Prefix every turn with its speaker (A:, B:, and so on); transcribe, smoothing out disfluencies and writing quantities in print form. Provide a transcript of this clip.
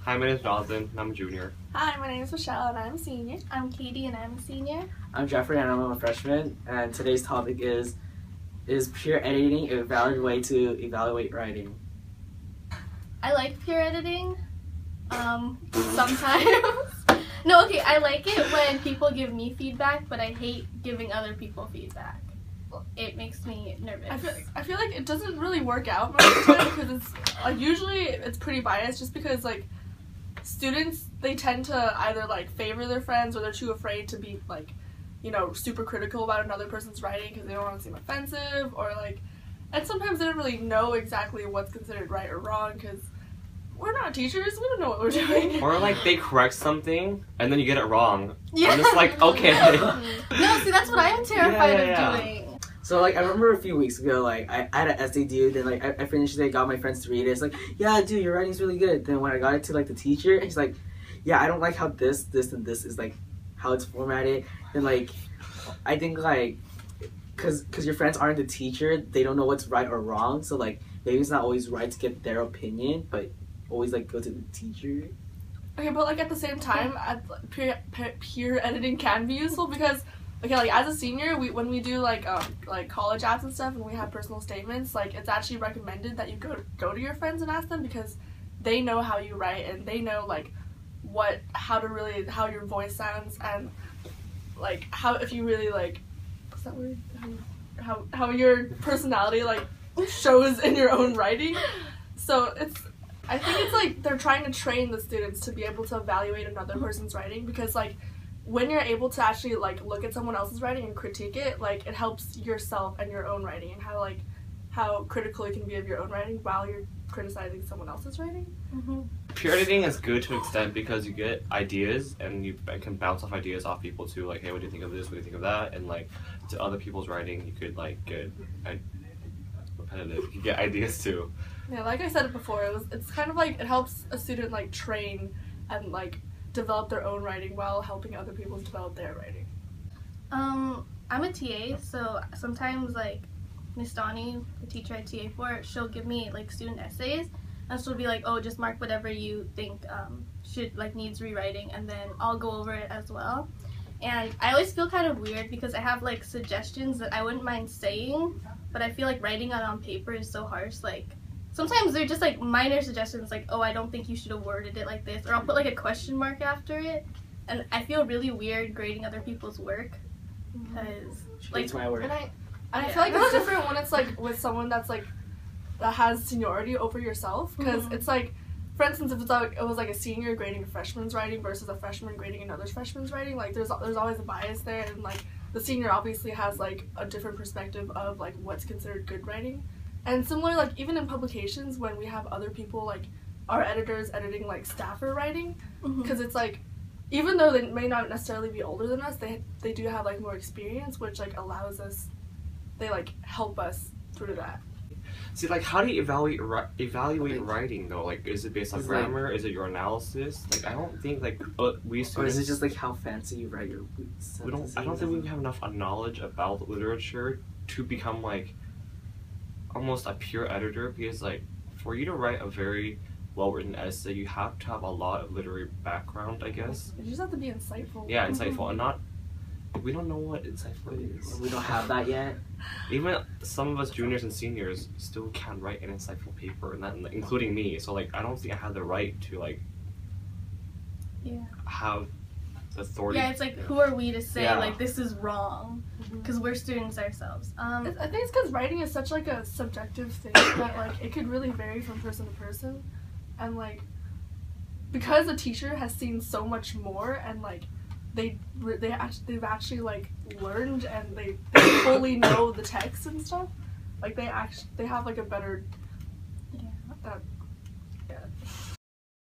A: Hi, my name is Jonathan, and I'm a junior.
B: Hi, my name is Michelle, and I'm a senior.
C: I'm Katie, and I'm a senior.
D: I'm Jeffrey, and I'm a freshman. And today's topic is peer editing a valid way to evaluate writing?
C: I like peer editing. Sometimes. No, okay, I like it when people give me feedback, but I hate giving other people feedback. It makes me nervous.
B: I feel like it doesn't really work out most of the time because it's like usually it's pretty biased just because like students, they tend to either like favor their friends or they're too afraid to be like, you know, super critical about another person's writing because they don't want to seem offensive, or like, and sometimes they don't really know exactly what's considered right or wrong because we're not teachers, we don't know what we're doing.
A: Or like they correct something and then you get it wrong.
C: Yeah.
A: I'm just like, okay.
C: No, see, that's what I'm terrified of doing.
D: So like I remember a few weeks ago, like I had an essay due, then like I finished it, got my friends to read it. It's like, yeah, dude, your writing's really good. Then when I got it to like the teacher, he's like, yeah, I don't like how this, and this is like how it's formatted. And like I think like cause your friends aren't the teacher, they don't know what's right or wrong. So like maybe it's not always right to get their opinion, but always like go to the teacher.
B: Okay, but like at the same time, peer editing can be useful because, okay, like as a senior, when we do like college apps and stuff, and we have personal statements, like it's actually recommended that you go to your friends and ask them because they know how you write and they know like how your voice sounds and like how if you really like what's that word how your personality like shows in your own writing. So I think it's like they're trying to train the students to be able to evaluate another person's writing because like when you're able to actually like look at someone else's writing and critique it, like it helps yourself and your own writing and how critical you can be of your own writing while you're criticizing someone else's writing.
C: Mm-hmm.
A: Peer editing is good to an extent because you get ideas and you can bounce off ideas off people too. Like, hey, what do you think of this? What do you think of that? And like to other people's writing, you could like get repetitive. You get ideas too.
B: Yeah, like I said it before, it's kind of like it helps a student like train and like develop their own writing while helping other people develop their writing.
C: I'm a TA, so sometimes like Miss Donnie, the teacher I TA for, she'll give me like student essays, and she'll be like, oh, just mark whatever you think should like needs rewriting, and then I'll go over it as well. And I always feel kind of weird because I have like suggestions that I wouldn't mind saying, but I feel like writing it on paper is so harsh. Like sometimes they're just like minor suggestions, like, oh, I don't think you should have worded it like this, or I'll put like a question mark after it, and I feel really weird grading other people's work because
D: Like my work.
B: And I feel like it's different when it's like with someone that's like that has seniority over yourself because it's like, for instance, if it's like it was like a senior grading a freshman's writing versus a freshman grading another freshman's writing, like there's always a bias there, and like the senior obviously has like a different perspective of like what's considered good writing. And similar, like even in publications when we have other people like our editors editing like staffer writing, because it's like even though they may not necessarily be older than us, they do have like more experience, which like allows us, they like help us through that.
A: See, like, how do you evaluate writing though? Like, is it based on grammar? Is it your analysis? Like, I don't think like we students.
D: Or is it just like how fancy you write your sentences?
A: I don't think we have enough knowledge about literature to become like almost a pure editor, because like for you to write a very well-written essay, you have to have a lot of literary background, I guess.
B: You just have to be insightful.
A: Yeah, insightful, and not. We don't know what insightful is.
D: We don't have that yet.
A: Even some of us juniors and seniors still can't write an insightful paper, and that, including me. So like, I don't think I have the right to like have the authority.
C: Yeah, it's like, who are we to say like this is wrong? Because we're students ourselves.
B: I think it's because writing is such like a subjective thing that like it could really vary from person to person, and like because a teacher has seen so much more and like they've actually like learned and they fully know the text and stuff, like they have like a better